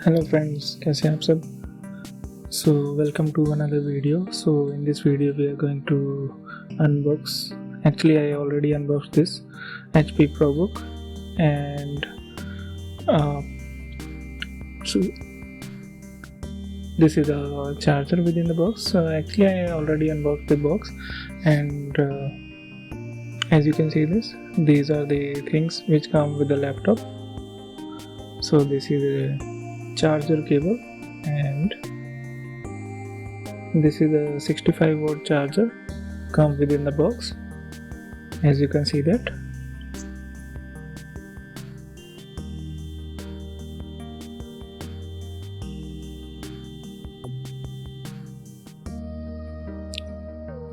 Hello friends, कैसे हैं आप सब। So welcome to another video. So in this video we are going to unbox. Actually, I already unboxed this HP PROBOOK, and so this is a charger within the box. Actually, I already unboxed the box, and as you can see these are the things which come with the laptop. So this is a charger cable, and this is a 65-watt charger come within the box, as you can see that.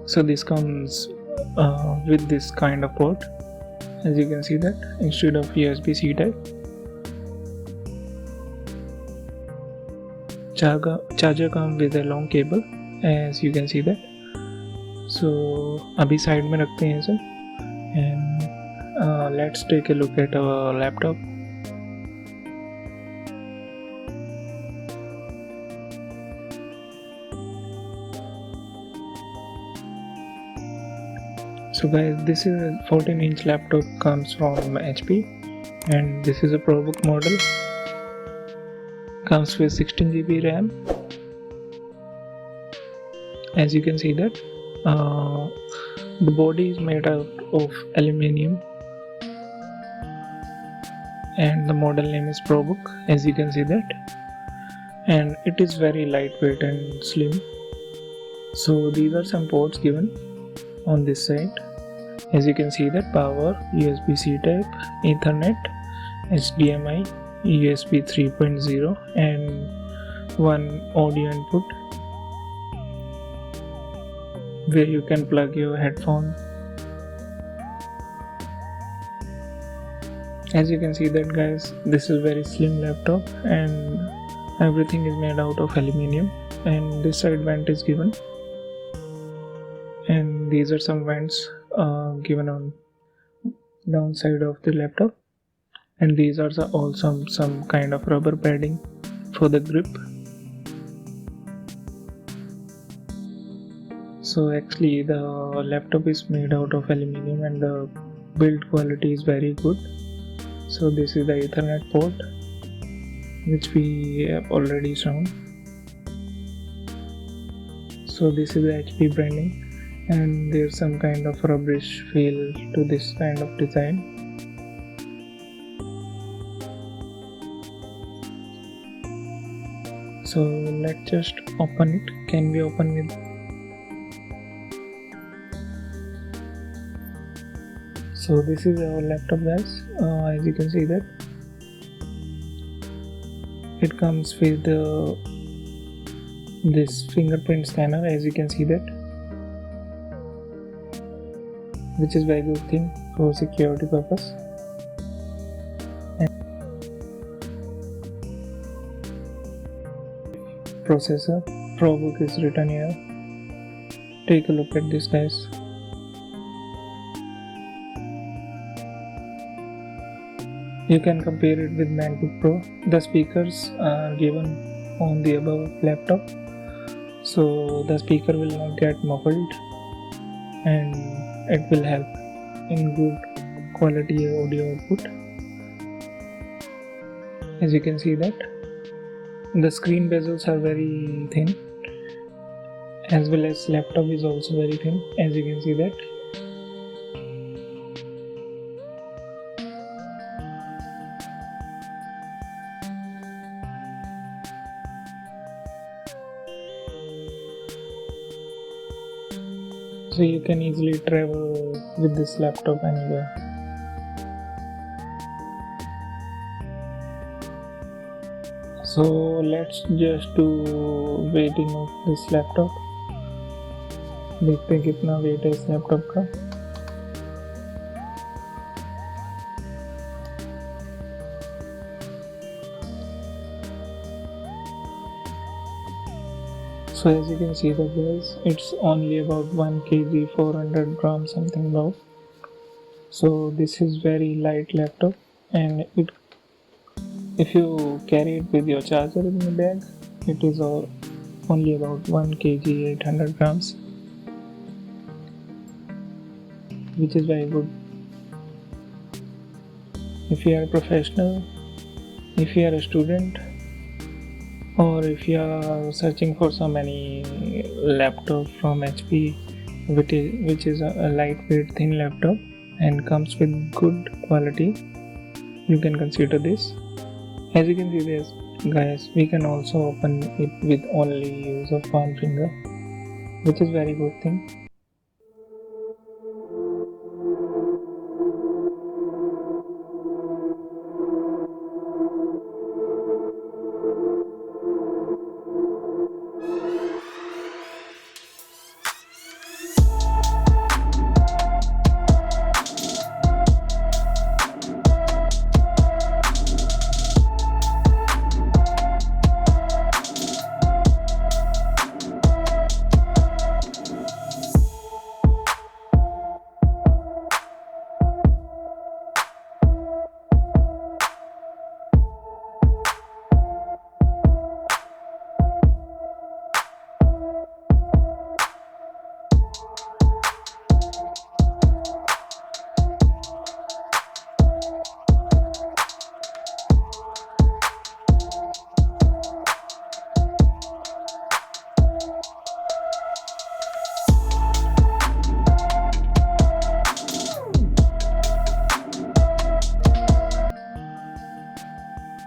So this comes with this kind of port, as you can see that, instead of USB-C type. Charger comes with a long cable, as you can see that. So अभी side में रखते हैं इसे, and let's take a look at our laptop. So guys, this is a 14-inch laptop, comes from HP, and this is a ProBook model. Comes with 16 GB RAM, as you can see that. The body is made out of aluminium, and the model name is ProBook, as you can see that. And it is very lightweight and slim. So these are some ports given on this side, as you can see that: power, USB-C type, Ethernet, HDMI, USB 3.0, and one audio input where you can plug your headphone. As you can see that, guys, this is very slim laptop, and everything is made out of aluminium, and this side vent is given, and these are some vents given on downside of the laptop, and these are also some kind of rubber padding for the grip. So actually the laptop is made out of aluminium, and the build quality is very good. So this is the Ethernet port, which we have already shown. So this is the HP branding, and there's some kind of rubbish feel to this kind of design. So let's just open it. Can we open it? So this is our laptop, guys. As you can see that it comes with this fingerprint scanner, as you can see that, which is very good thing for security purpose. Processor ProBook is written here. Take a look at this, guys. You can compare it with MacBook Pro. The speakers are given on the above laptop, so the speaker will not get muffled, and it will help in good quality audio output. As you can see that the screen bezels are very thin, as well as laptop is also very thin, as you can see that. So you can easily travel with this laptop anywhere. So let's just do weighting of this laptop. देखते हैं कितना wait है इस laptop का. So as you can see that, guys, it's only about 1 kg 400 grams, something about. So this is very light laptop, and it If you carry it with your charger in your bag, it is only about 1 kg 800 grams, which is very good. If you are a professional, if you are a student, or if you are searching for any laptop from HP which is a lightweight thin laptop and comes with good quality, you can consider this. As you can see this, guys, we can also open it with only use of palm finger, which is very good thing.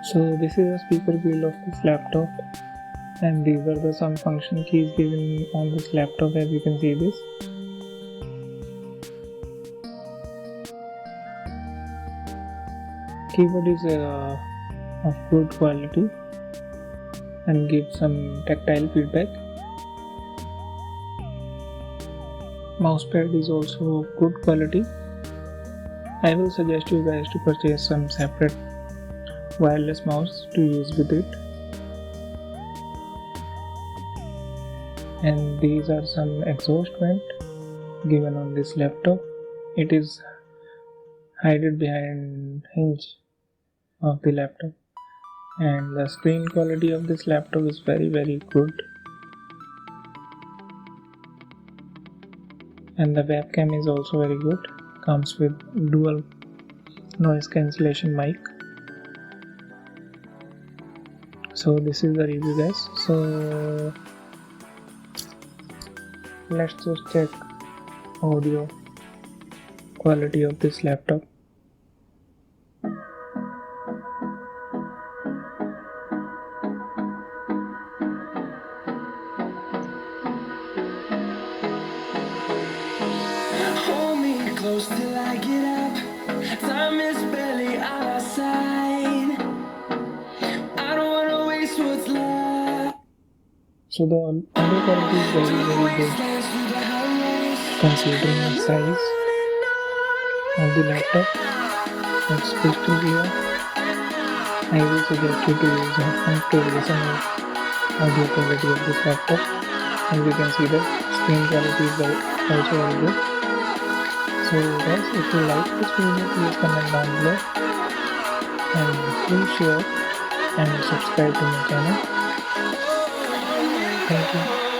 So this is a speaker wheel of this laptop, and these are the some function keys given on this laptop. As you can see this, keyboard is of good quality and gives some tactile feedback. Mousepad is also of good quality. I will suggest you guys to purchase some separate wireless mouse to use with it. And these are some exhaust vent given on this laptop. It is hidden behind hinge of the laptop, and the screen quality of this laptop is very good, and the webcam is also very good. Comes with dual noise cancellation mic. So this is the review, guys. So let's just check audio quality of this laptop. Hold me close till I get up. Time is barely on our side. I don't wanna waste what's left. So the audio quality is very good considering the size of the laptop. It's crystal clear. I will suggest you to use headphones to listen to audio quality of this laptop. As you can see, the screen quality is also very good. So guys, if you like this video, please comment down below, and please share and subscribe to my channel. Thank you.